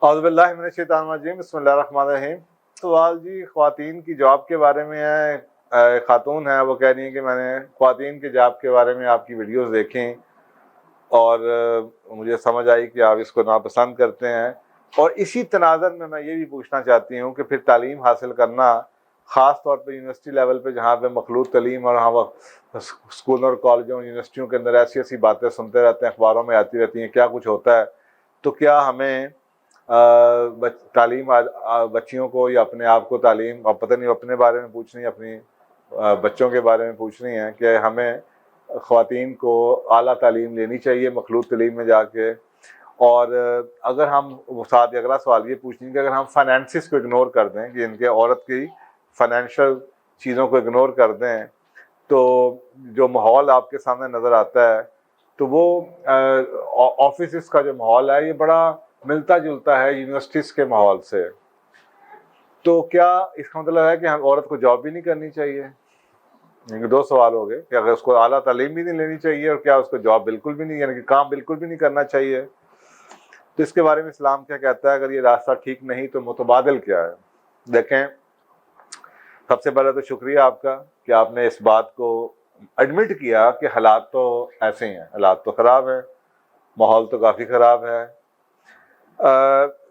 اعوذ باللہ من الشیطان الرجیم، بسم اللہ الرحمن الرحیم۔ سوال جی خواتین کی جاب کے بارے میں ہے۔ خاتون ہیں، وہ کہہ رہی ہیں کہ میں نے خواتین کے جاب کے بارے میں آپ کی ویڈیوز دیکھیں اور مجھے سمجھ آئی کہ آپ اس کو ناپسند کرتے ہیں، اور اسی تناظر میں یہ بھی پوچھنا چاہتی ہوں کہ پھر تعلیم حاصل کرنا، خاص طور پہ یونیورسٹی لیول پہ جہاں پہ مخلوط تعلیم اور ہم اسکول اور کالجوں یونیورسٹیوں کے اندر ایسی ایسی باتیں سنتے رہتے ہیں، اخباروں میں آتی رہتی ہیں کیا کچھ ہوتا ہے، تو کیا ہمیں تعلیم بچیوں کو یا اپنے آپ کو تعلیم، اب پتہ نہیں اپنے بارے میں پوچھنی اپنی بچوں کے بارے میں پوچھنی ہے کہ ہمیں خواتین کو اعلیٰ تعلیم لینی چاہیے مخلوط تعلیم میں جا کے؟ اور اگر ہم ساتھ اگلا سوال یہ پوچھیں کہ اگر ہم فائنینسز کو اگنور کر دیں، کہ ان کے عورت کی فائنینشیل چیزوں کو اگنور کر دیں، تو جو ماحول آپ کے سامنے نظر آتا ہے تو وہ آفیسز کا جو ماحول ہے یہ بڑا ملتا جلتا ہے یونیورسٹیز کے ماحول سے، تو کیا اس کا مطلب ہے کہ ہم عورت کو جاب بھی نہیں کرنی چاہیے؟ یعنی دو سوال ہو گئے کہ اگر اس کو اعلیٰ تعلیم بھی نہیں لینی چاہیے اور کیا اس کو جاب بالکل بھی نہیں، یعنی کہ کام بالکل بھی نہیں کرنا چاہیے؟ تو اس کے بارے میں اسلام کیا کہتا ہے؟ اگر یہ راستہ ٹھیک نہیں تو متبادل کیا ہے؟ دیکھیں، سب سے پہلے تو شکریہ آپ کا کہ آپ نے اس بات کو ایڈمٹ کیا کہ حالات تو ایسے ہی ہیں، حالات تو خراب ہیں، ماحول تو کافی خراب ہے۔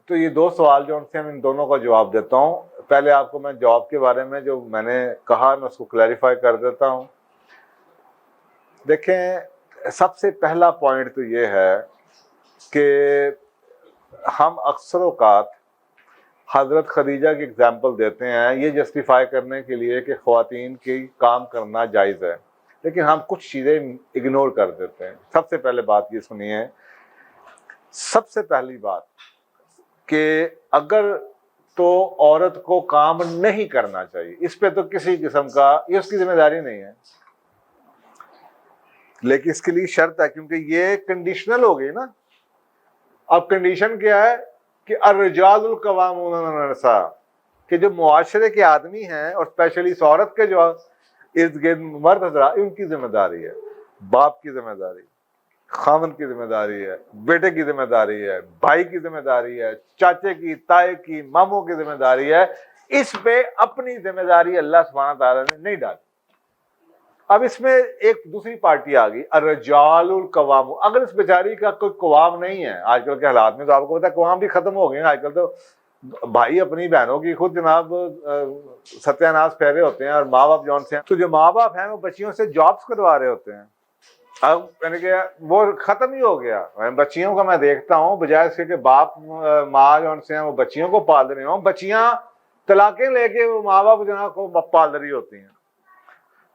تو یہ دو سوال جو ان سے ان دونوں کا جواب دیتا ہوں۔ پہلے آپ کو میں جاب کے بارے میں جو میں نے کہا میں اس کو کلیریفائی کر دیتا ہوں۔ دیکھیں، سب سے پہلا پوائنٹ تو یہ ہے کہ ہم اکثر اوقات حضرت خدیجہ کی اگزامپل دیتے ہیں یہ جسٹیفائی کرنے کے لیے کہ خواتین کی کام کرنا جائز ہے، لیکن ہم کچھ چیزیں اگنور کر دیتے ہیں۔ سب سے پہلے بات یہ سنیے، سب سے پہلی بات کہ اگر تو عورت کو کام نہیں کرنا چاہیے، اس پہ تو کسی قسم کا یہ اس کی ذمہ داری نہیں ہے، لیکن اس کے لیے شرط ہے، کیونکہ یہ کنڈیشنل ہو گئی نا۔ اب کنڈیشن کیا ہے کہ الرجال القوامون علی النساء، کہ جو معاشرے کے آدمی ہیں اور اسپیشلی اس عورت کے جو ارد گرد مرد حضرات، ان کی ذمہ داری ہے، باپ کی ذمہ داری، خاوند کی ذمہ داری ہے، بیٹے کی ذمہ داری ہے، بھائی کی ذمہ داری ہے، چاچے کی، تائے کی، ماموں کی ذمہ داری ہے۔ اس پہ اپنی ذمہ داری اللہ سبحانہ تعالیٰ نے نہیں ڈالی۔ اب اس میں ایک دوسری پارٹی آ گئی، الرجال القوام۔ اگر اس بیچاری کا کوئی قوام نہیں ہے، آج کل کے حالات میں تو آپ کو پتا ہے قوام بھی ختم ہو گئے ہیں، آج کل تو بھائی اپنی بہنوں کی خود جناب ستیہ ناش پھیرے ہوتے ہیں، اور ماں باپ جون سے ہیں تو جو ماں باپ ہیں وہ بچیوں سے جابس کروا رہے ہوتے ہیں۔ اب یعنی کہ وہ ختم ہی ہو گیا۔ بچیوں کا میں دیکھتا ہوں بجائے اس کے کہ باپ ماں جون سے ہیں وہ بچیوں کو پال رہے ہوں، بچیاں طلاقیں لے کے وہ ماں باپ جناب کو پال رہی ہوتی ہیں۔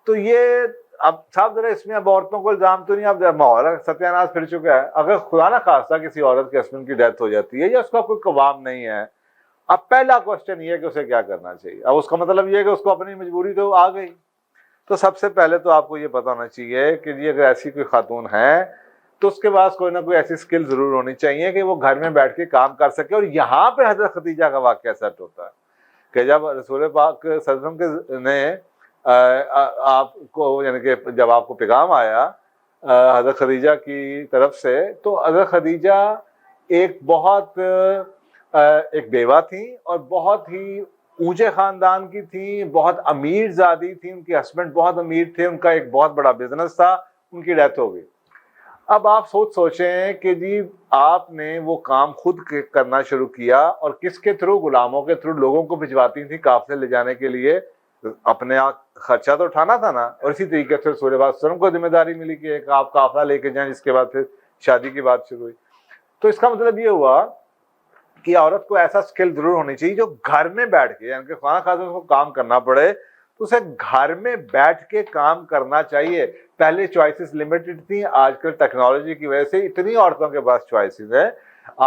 تو یہ اب صاحب ذرا اس میں اب عورتوں کو الزام تو نہیں، اب ماحول ستیہ ناش پھر چکا ہے۔ اگر خدا نہ خواستہ کسی عورت کے ہسبینڈ کی ڈیتھ ہو جاتی ہے یا اس کا کوئی قوام نہیں ہے، اب پہلا کوشچن یہ ہے کہ اسے کیا کرنا چاہیے۔ اب اس کا مطلب یہ ہے کہ اس کو اپنی مجبوری تو آ گئی۔ تو سب سے پہلے تو آپ کو یہ پتا ہونا چاہیے کہ جی اگر ایسی کوئی خاتون ہے تو اس کے پاس کوئی نہ کوئی ایسی سکل ضرور ہونی چاہیے کہ وہ گھر میں بیٹھ کے کام کر سکے۔ اور یہاں پہ حضرت خدیجہ کا واقعہ سیٹ ہوتا ہے کہ جب رسول پاک صلی اللہ علیہ وسلم کے نے آپ کو یعنی کہ جب آپ کو پیغام آیا حضرت خدیجہ کی طرف سے، تو حضرت خدیجہ ایک بہت ایک بیوہ تھی اور بہت ہی اونچے خاندان کی تھی، بہت امیر زادی تھی، ان کے ہسبینڈ بہت امیر تھے، ان کا ایک بہت بڑا بزنس تھا، ان کی ڈیتھ ہو گئی۔ اب آپ سوچیں کہ جی آپ نے وہ کام خود کرنا شروع کیا، اور کس کے تھرو؟ غلاموں کے تھرو لوگوں کو بھجواتی تھی قافلے لے جانے کے لیے، اپنے خرچہ تو اٹھانا تھا نا۔ اور اسی طریقے سے رسول اللہ صلی اللہ علیہ وسلم کو ذمہ داری ملی کہ ایک آپ قافلہ لے کے جائیں، جس کے بعد پھر شادی کی بات شروع ہوئی۔ تو اس کا مطلب یہ ہوا کہ عورت کو ایسا سکل ضرور ہونی چاہیے جو گھر میں بیٹھ کے، یعنی کہ خواہ خواہ کو کام کرنا پڑے تو اسے گھر میں بیٹھ کے کام کرنا چاہیے۔ پہلے چوائسز لمیٹڈ تھیں، آج کل ٹیکنالوجی کی وجہ سے اتنی عورتوں کے پاس چوائسز ہیں۔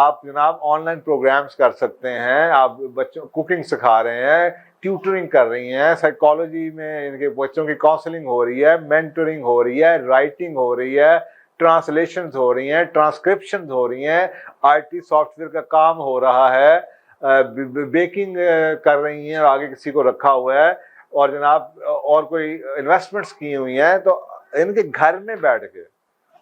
آپ جناب آن لائن پروگرامز کر سکتے ہیں، آپ بچوں کوکنگ سکھا رہے ہیں، ٹیوٹرنگ کر رہی ہیں، سائیکالوجی میں ان کے بچوں کی کاؤنسلنگ ہو رہی ہے، مینٹرنگ ہو رہی ہے، رائٹنگ ہو رہی ہے، ٹرانسلیشنز ہو رہی ہیں، ٹرانسکرپشنز ہو رہی ہیں، آئی ٹی سافٹ ویئر کا کام ہو رہا ہے، بیکنگ کر رہی ہیں اور آگے کسی کو رکھا ہوا ہے، اور جناب اور کوئی انویسٹمنٹس کی ہوئی ہیں۔ تو ان کے گھر میں بیٹھ کے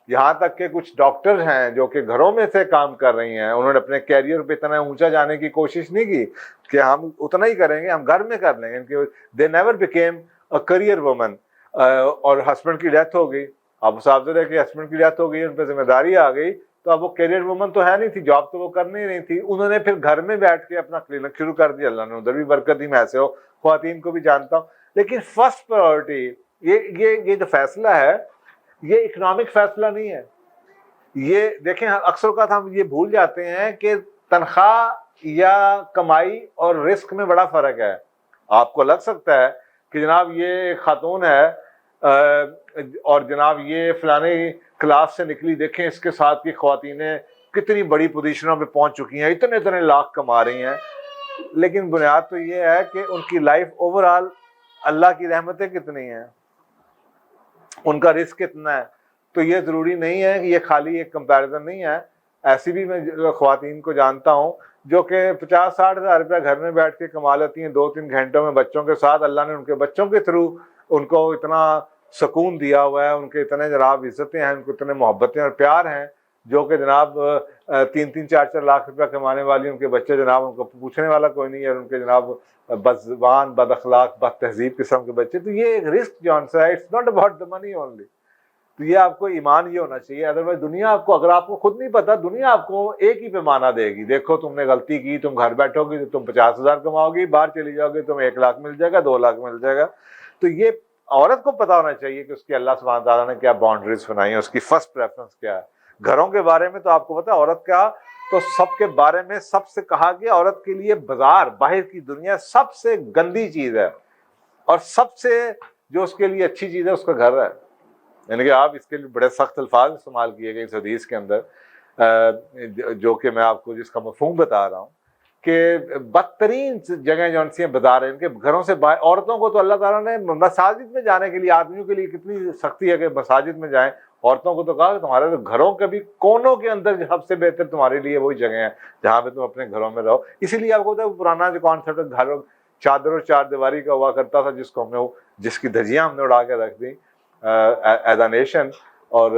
یہاں تک کہ کچھ ڈاکٹر ہیں جو کہ گھروں میں سے کام کر رہی ہیں, انہوں نے اپنے کیریئر پہ اتنا اونچا جانے کی کوشش نہیں کی کہ ہم اتنا ہی کریں گے, ہم گھر میں کر لیں گے. They never became a career woman. اور ہسبینڈ کی ڈیتھ ہو گئی, اب صاحب ہے کہ ہسبینڈ کی ڈیتھ ہو گئی, ان پہ ذمہ داری آ گئی, تو اب وہ کیریئر وومن تو ہے نہیں تھی, جاب تو وہ کرنی نہیں تھی. انہوں نے پھر گھر میں بیٹھ کے اپنا کلینک شروع کر دیا. اللہ نے ادھر بھی برکت دی, میں ایسے ہو خواتین کو بھی جانتا ہوں. لیکن فرسٹ پرائورٹی یہ جو فیصلہ ہے یہ اکنامک فیصلہ نہیں ہے. یہ دیکھیں اکثر اوقات ہم یہ بھول جاتے ہیں کہ تنخواہ یا کمائی اور رسک میں بڑا فرق ہے. آپ کو لگ سکتا ہے کہ جناب یہ خاتون ہے اور جناب یہ فلانے کلاس سے نکلی, دیکھیں اس کے ساتھ کی خواتینیں کتنی بڑی پوزیشنوں پہ پہنچ چکی ہیں, اتنے لاکھ کما رہی ہیں. لیکن بنیاد تو یہ ہے کہ ان کی لائف اوور آل اللہ کی رحمتیں کتنی ہیں, ان کا رسک کتنا ہے. تو یہ ضروری نہیں ہے کہ یہ خالی ایک کمپیریزن نہیں ہے. ایسی بھی میں خواتین کو جانتا ہوں جو کہ 50-60 ہزار روپیہ گھر میں بیٹھ کے کما لیتی ہیں 2-3 گھنٹوں میں بچوں کے ساتھ. اللہ نے ان کے بچوں کے تھرو ان کو اتنا سکون دیا ہوا ہے, ان کے اتنے جناب عزتیں ہیں, ان کو اتنے محبتیں اور پیار ہیں, جو کہ جناب 3-4 لاکھ روپیہ کمانے والی ان کے بچے جناب ان کو پوچھنے والا کوئی نہیں ہے, ان کے جناب بد زبان, بد اخلاق, بد تہذیب قسم کے بچے. تو یہ ایک رسک جو ہے, it's not about the money only. تو یہ آپ کو ایمان یہ ہونا چاہیے. ادروائز دنیا آپ کو, اگر آپ کو خود نہیں پتا, دنیا آپ کو ایک ہی پیمانہ دے گی. دیکھو تم نے غلطی کی, تم گھر بیٹھو گی تو تم 50,000 کماؤ گی, باہر چلی جاؤ گی تمہیں 1 لاکھ مل جائے گا, 2 لاکھ مل جائے گا. تو یہ عورت کو پتا ہونا چاہیے کہ اس کی اللہ سبحانہ تعالیٰ نے کیا باؤنڈریز بنائی ہیں, اس کی فرسٹ پریفرنس کیا ہے. گھروں کے بارے میں تو آپ کو پتا, عورت کا تو سب کے بارے میں سب سے کہا گیا عورت کے لیے بازار, باہر کی دنیا سب سے گندی چیز ہے, اور سب سے جو اس کے لیے اچھی چیز ہے اس کا گھر ہے. یعنی کہ آپ اس کے لیے بڑے سخت الفاظ استعمال کیے گئے اس حدیث کے اندر, جو کہ میں آپ کو جس کا مفہوم بتا رہا ہوں کہ بدترین جگہ جو سی بازار ہیں, ان کے گھروں سے باہر. عورتوں کو تو اللہ تعالیٰ نے مساجد میں جانے کے لیے, آدمیوں کے لیے کتنی سختی ہے کہ مساجد میں جائیں, عورتوں کو تو کہا کہ تمہارے گھروں کے بھی کونوں کے اندر سب سے بہتر تمہارے لیے وہی جگہ ہیں جہاں پہ تم اپنے گھروں میں رہو. اسی لیے آپ کو پرانا جو کانسیپٹ گھر چادر اور 4 دیواری کا ہوا کرتا تھا, جس کو ہم نے جس کی دھجیاں ہم نے اڑا کے رکھ دی ایز اے نیشن, اور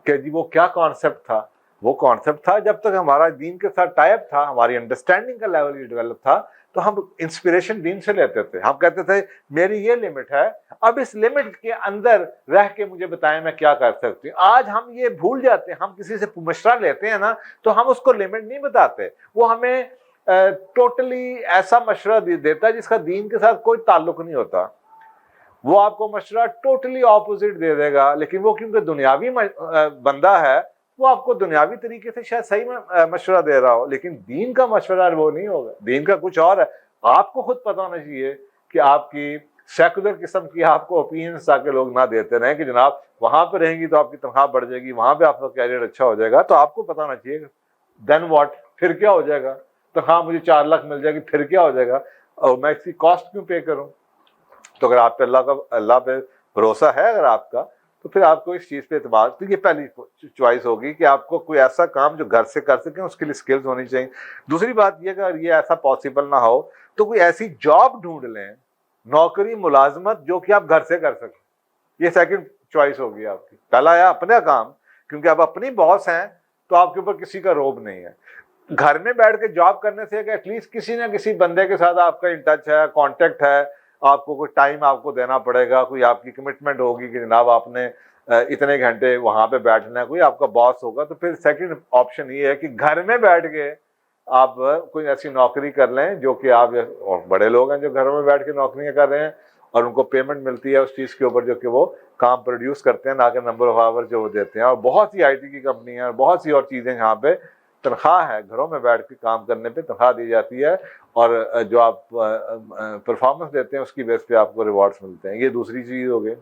کہ جی وہ کیا کانسیپٹ تھا. وہ کانسیپٹ تھا جب تک ہمارا دین کے ساتھ ٹائپ تھا, ہماری انڈرسٹینڈنگ کا لیول یہ ڈیولپ تھا, تو ہم انسپریشن دین سے لیتے تھے. ہم کہتے تھے میری یہ لمٹ ہے, اب اس لمٹ کے اندر رہ کے مجھے بتائیں میں کیا کر سکتی ہوں. آج ہم یہ بھول جاتے ہیں, ہم کسی سے مشورہ لیتے ہیں نا تو ہم اس کو لمٹ نہیں بتاتے, وہ ہمیں ٹوٹلی ایسا مشورہ دیتا ہے جس کا دین کے ساتھ کوئی تعلق نہیں ہوتا. وہ آپ کو مشورہ ٹوٹلی اپوزٹ دے دے گا, لیکن وہ کیونکہ دنیاوی بندہ ہے, وہ آپ کو دنیاوی طریقے سے شاید صحیح مشورہ دے رہا ہو, لیکن دین کا مشورہ وہ نہیں ہوگا. دین کا کچھ اور ہے. آپ کو خود پتہ ہونا چاہیے کہ آپ کی سیکولر قسم کی آپ کو اوپینینس تاکہ لوگ نہ دیتے رہیں کہ جناب وہاں پہ رہیں گی تو آپ کی تنخواہ بڑھ جائے گی, وہاں پہ آپ کا کیریئر اچھا ہو جائے گا. تو آپ کو پتہ ہونا چاہیے دین واٹ, پھر کیا ہو جائے گا. تنخواہ مجھے 4 لاکھ مل جائے گی, پھر کیا ہو جائے گا, اور میں اس کی کاسٹ کیوں پے کروں. تو اگر آپ پہ اللہ پہ بھروسہ ہے اگر آپ کا, تو پھر آپ کو اس چیز پہ اعتماد, تو یہ پہلی چوائس ہوگی کہ آپ کو کوئی ایسا کام جو گھر سے کر سکیں, اس کے لیے سکلز ہونی چاہیے. دوسری بات یہ کہ اگر یہ ایسا پاسبل نہ ہو تو کوئی ایسی جاب ڈھونڈ لیں, نوکری ملازمت جو کہ آپ گھر سے کر سکیں. یہ سیکنڈ چوائس ہوگی آپ کی. پہلا ہے اپنا کام, کیونکہ آپ اپنی باس ہیں تو آپ کے اوپر کسی کا روب نہیں ہے. گھر میں بیٹھ کے جاب کرنے سے کہ ایٹ لیسٹ کسی نہ کسی بندے کے ساتھ آپ کا ان ٹچ ہے, کانٹیکٹ ہے, آپ کو کوئی ٹائم آپ کو دینا پڑے گا, کوئی آپ کی کمٹمنٹ ہوگی کہ جناب آپ نے اتنے گھنٹے وہاں پہ بیٹھنا ہے, کوئی آپ کا باس ہوگا. تو پھر سیکنڈ آپشن یہ ہے کہ گھر میں بیٹھ کے آپ کوئی ایسی نوکری کر لیں جو کہ آپ, اور بڑے لوگ ہیں جو گھروں میں بیٹھ کے نوکریاں کر رہے ہیں اور ان کو پیمنٹ ملتی ہے اس چیز کے اوپر جو کہ وہ کام پروڈیوس کرتے ہیں, نہ کہ نمبر آف آور جو وہ دیتے ہیں. اور بہت سی آئی ٹی کی کمپنیاں اور بہت سی اور چیزیں یہاں پہ تنخواہ ہے, گھروں میں بیٹھ کے کام کرنے پہ تنخواہ دی جاتی ہے, اور جو آپ پرفارمنس دیتے ہیں اس کی بیس پہ آپ کو ریوارڈز ملتے ہیں. یہ دوسری چیز ہو گئی.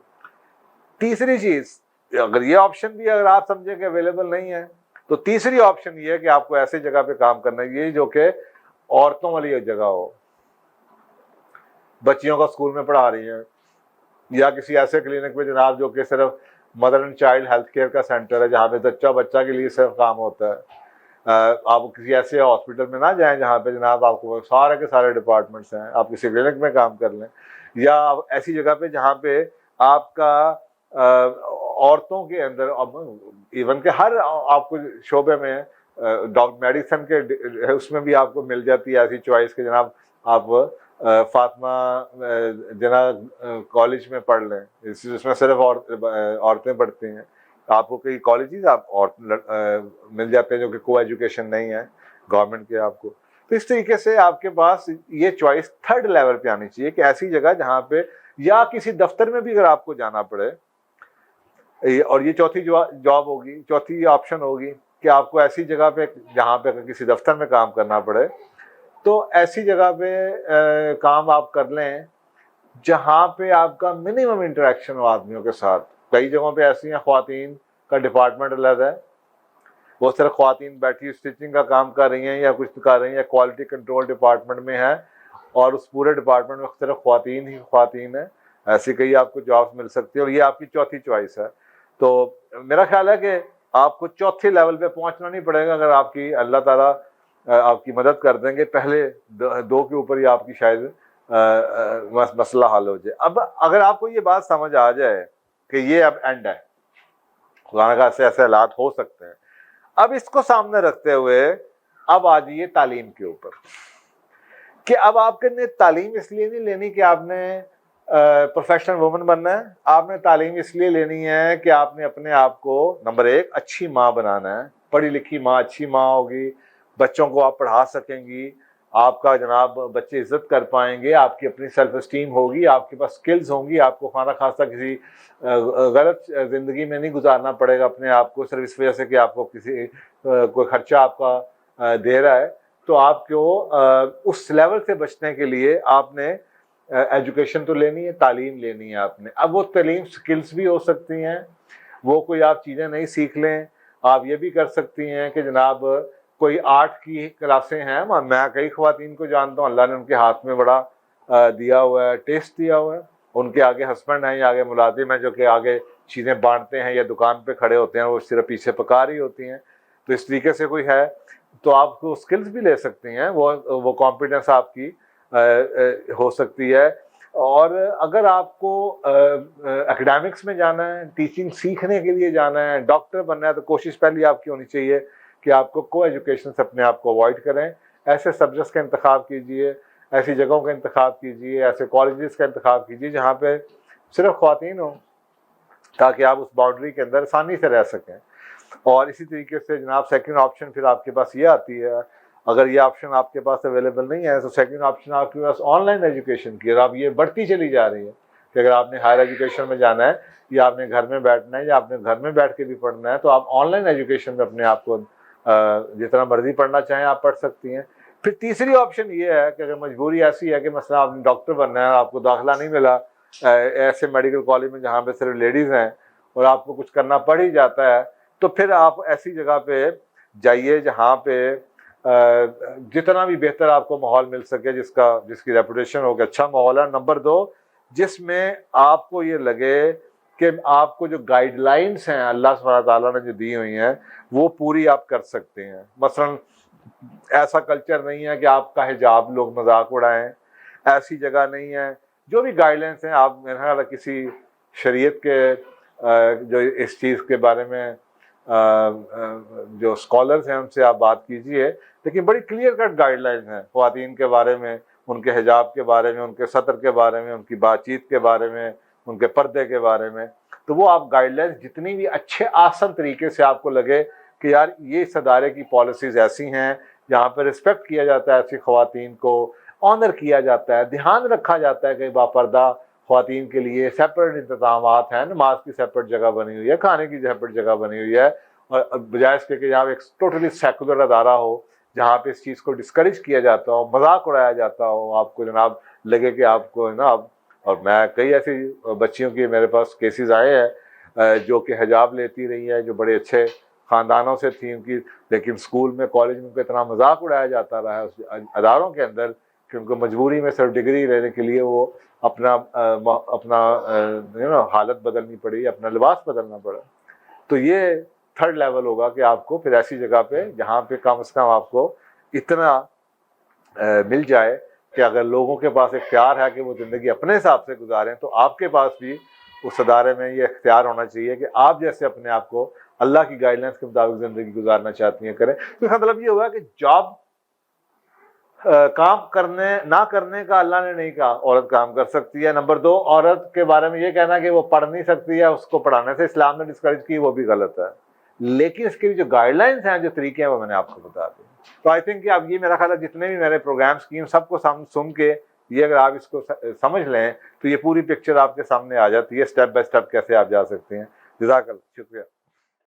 تیسری چیز, اگر یہ آپشن بھی اگر آپ سمجھیں کہ اویلیبل نہیں ہے, تو تیسری آپشن یہ ہے کہ آپ کو ایسی جگہ پہ کام کرنا ہے جو کہ عورتوں والی جگہ ہو. بچیوں کا اسکول میں پڑھا رہی ہیں, یا کسی ایسے کلینک میں جناب جو کہ صرف mother and child health care کا سینٹر ہے, جہاں پہ بچہ کے لیے صرف کام ہوتا ہے. آپ کسی ایسے ہاسپٹل میں نہ جائیں جہاں پہ جناب آپ کو سارے کے سارے ڈپارٹمنٹس ہیں, آپ کسی کلینک میں کام کر لیں, یا ایسی جگہ پہ جہاں پہ آپ کا عورتوں کے اندر ایون کہ ہر آپ کو شعبے میں میڈیسن کے اس میں بھی آپ کو مل جاتی ہے ایسی چوائس کہ جناب آپ فاطمہ جنا کالج میں پڑھ لیں، اس میں صرف عورتیں پڑھتی ہیں. آپ کو کئی کالجز آپ مل جاتے ہیں جو کہ کو ایجوکیشن نہیں ہے گورنمنٹ کے آپ کو. تو اس طریقے سے آپ کے پاس یہ چوائس تھرڈ لیول پہ آنی چاہیے کہ ایسی جگہ جہاں پہ یا کسی دفتر میں بھی اگر آپ کو جانا پڑے، اور یہ چوتھی جاب ہوگی، چوتھی آپشن ہوگی کہ آپ کو ایسی جگہ پہ جہاں پہ کسی دفتر میں کام کرنا پڑے تو ایسی جگہ پہ کام آپ کر لیں جہاں پہ آپ کا منیمم انٹریکشن ہو آدمیوں کے ساتھ. کئی جگہوں پہ ایسی ہیں خواتین کا ڈپارٹمنٹ الگ ہے، بہت سارے خواتین بیٹھی اسٹیچنگ کا کام کر رہی ہیں یا کچھ کر رہی ہیں، یا کوالٹی کنٹرول ڈپارٹمنٹ میں ہے اور اس پورے ڈپارٹمنٹ میں صرف خواتین ہی خواتین ہیں. ایسی کئی آپ کو جابس مل سکتی ہیں اور یہ آپ کی چوتھی چوائس ہے. تو میرا خیال ہے کہ آپ کو چوتھے لیول پہ پہنچنا نہیں پڑے گا اگر آپ کی اللہ تعالیٰ آپ کی مدد کر دیں گے. پہلے دو کے اوپر ہی آپ کی شاید مسئلہ حل ہو جائے. اب اگر آپ کو یہ بات سمجھ آ جائے کہ یہ اب اینڈ ہے، خدا نہ خواستہ ایسے حالات ہو سکتے ہیں، اب اس کو سامنے رکھتے ہوئے اب آ جائیے تعلیم کے اوپر کہ اب آپ نے تعلیم اس لیے نہیں لینی کہ آپ نے پروفیشنل وومن بننا ہے. آپ نے تعلیم اس لیے لینی ہے کہ آپ نے اپنے آپ کو نمبر ایک اچھی ماں بنانا ہے. پڑھی لکھی ماں اچھی ماں ہوگی، بچوں کو آپ پڑھا سکیں گی، آپ کا جناب بچے عزت کر پائیں گے، آپ کی اپنی سیلف اسٹیم ہوگی، آپ کے پاس سکلز ہوں گی، آپ کو خانہ خاصہ کسی غلط زندگی میں نہیں گزارنا پڑے گا اپنے آپ کو صرف اس وجہ سے کہ آپ کو کسی کوئی خرچہ آپ کا دے رہا ہے. تو آپ کو اس لیول سے بچنے کے لیے آپ نے ایجوکیشن تو لینی ہے، تعلیم لینی ہے آپ نے. اب وہ تعلیم سکلز بھی ہو سکتی ہیں، وہ کوئی آپ چیزیں نہیں سیکھ لیں. آپ یہ بھی کر سکتی ہیں کہ جناب کوئی آرٹ کی کلاسیں ہیں. میں کئی خواتین کو جانتا ہوں، اللہ نے ان کے ہاتھ میں بڑا دیا ہوا ہے، ٹیسٹ دیا ہوا ہے. ان کے آگے ہسبینڈ ہیں یا آگے ملازم ہیں جو کہ آگے چیزیں بانٹتے ہیں یا دکان پہ کھڑے ہوتے ہیں، وہ صرف پیچھے پکا رہی ہوتی ہیں. تو اس طریقے سے کوئی ہے تو آپ کو سکلز بھی لے سکتی ہیں، وہ کانفیڈنس آپ کی ہو سکتی ہے. اور اگر آپ کو اکیڈیمکس میں جانا ہے، ٹیچنگ سیکھنے کے لیے جانا ہے، ڈاکٹر بننا ہے، تو کوشش پہلی آپ کی ہونی چاہیے کہ آپ کو ایجوکیشن سے اپنے آپ کو اوائڈ کریں. ایسے سبجیکٹس کا انتخاب کیجئے، ایسی جگہوں کا انتخاب کیجئے، ایسے کالجز کا انتخاب کیجئے جہاں پہ صرف خواتین ہوں تاکہ آپ اس باؤنڈری کے اندر آسانی سے رہ سکیں. اور اسی طریقے سے جناب سیکنڈ آپشن پھر آپ کے پاس یہ آتی ہے، اگر یہ آپشن آپ کے پاس اویلیبل نہیں ہے تو سیکنڈ آپشن آپ کے پاس آن لائن ایجوکیشن کی. اور اب یہ بڑھتی چلی جا رہی ہے کہ اگر آپ نے ہائر ایجوکیشن میں جانا ہے یا آپ نے گھر میں بیٹھنا ہے یا آپ نے گھر میں بیٹھ کے بھی پڑھنا ہے تو آپ آن لائن ایجوکیشن میں اپنے آپ کو جتنا مرضی پڑھنا چاہیں آپ پڑھ سکتی ہیں. پھر تیسری آپشن یہ ہے کہ اگر مجبوری ایسی ہے کہ مثلا آپ نے ڈاکٹر بننا ہے، آپ کو داخلہ نہیں ملا ایسے میڈیکل کالج میں جہاں پہ صرف لیڈیز ہیں اور آپ کو کچھ کرنا پڑ ہی جاتا ہے، تو پھر آپ ایسی جگہ پہ جائیے جہاں پہ جتنا بھی بہتر آپ کو ماحول مل سکے، جس کی ریپوٹیشن ہو کہ اچھا ماحول ہے. نمبر دو، جس میں آپ کو یہ لگے کہ آپ کو جو گائیڈ لائنس ہیں اللہ سبحانہ تعالیٰ نے جو دی ہوئی ہیں وہ پوری آپ کر سکتے ہیں. مثلا ایسا کلچر نہیں ہے کہ آپ کا حجاب لوگ مذاق اڑائیں، ایسی جگہ نہیں ہے. جو بھی گائیڈ لائنس ہیں آپ میرے خیال کسی شریعت کے جو اس چیز کے بارے میں جو اسکالرز ہیں ان سے آپ بات کیجئے، لیکن بڑی کلیئر کٹ گائیڈ لائنز ہیں خواتین کے بارے میں، ان کے حجاب کے بارے میں، ان کے سطر کے بارے میں، ان کی بات چیت کے بارے میں، ان کے پردے کے بارے میں. تو وہ آپ گائیڈ لائنز جتنی بھی اچھے آسان طریقے سے آپ کو لگے کہ یار یہ اس ادارے کی پالیسیز ایسی ہیں جہاں پہ رسپیکٹ کیا جاتا ہے ایسی خواتین کو، آنر کیا جاتا ہے، دھیان رکھا جاتا ہے کہ باپردہ خواتین کے لیے سیپریٹ انتظامات ہیں، نماز کی سیپریٹ جگہ بنی ہوئی ہے، کھانے کی سیپریٹ جگہ بنی ہوئی ہے. اور بجائے اس کے کہ یہاں ایک ٹوٹلی سیکولر ادارہ ہو جہاں پہ اس چیز کو ڈسکریج کیا جاتا ہو، مذاق اڑایا جاتا ہو، آپ کو جناب لگے کہ آپ کو نا. اور میں کئی ایسی بچیوں کی میرے پاس کیسز آئے ہیں جو کہ حجاب لیتی رہی ہے، جو بڑے اچھے خاندانوں سے تھیں ان کی، لیکن اسکول میں کالج میں اتنا مذاق اڑایا جاتا رہا اس اداروں کے اندر کہ ان کو مجبوری میں صرف ڈگری لینے کے لیے وہ اپنا حالت بدلنی پڑی، اپنا لباس بدلنا پڑا. تو یہ تھرڈ لیول ہوگا کہ آپ کو پھر ایسی جگہ پہ جہاں پہ کم از کم آپ کو اتنا مل جائے کہ اگر لوگوں کے پاس اختیار ہے کہ وہ زندگی اپنے حساب سے گزاریں تو آپ کے پاس بھی اس ادارے میں یہ اختیار ہونا چاہیے کہ آپ جیسے اپنے آپ کو اللہ کی گائیڈ لائنس کے مطابق زندگی گزارنا چاہتی ہیں کریں. تو اس کا مطلب یہ ہوگا کہ جاب کام کرنے نہ کرنے کا اللہ نے نہیں کہا عورت کام کر سکتی ہے. نمبر 2, عورت کے بارے میں یہ کہنا کہ وہ پڑھ نہیں سکتی ہے, اس کو پڑھانے سے اسلام نے ڈسکریج کی, وہ بھی غلط ہے. لیکن اس کے لیے جو گائیڈ لائنس ہیں, جو طریقے ہیں, وہ میں نے آپ کو بتا دیے. تو آئی تھنک کہ اب یہ میرا خیال ہے جتنے بھی میرے پروگرامس کی سب کو سن کے یہ اگر آپ اس کو سمجھ لیں تو یہ پوری پکچر آپ کے سامنے آ جاتی ہے, اسٹیپ بائی اسٹیپ کیسے آپ جا سکتے ہیں. جزاک اللہ, شکریہ.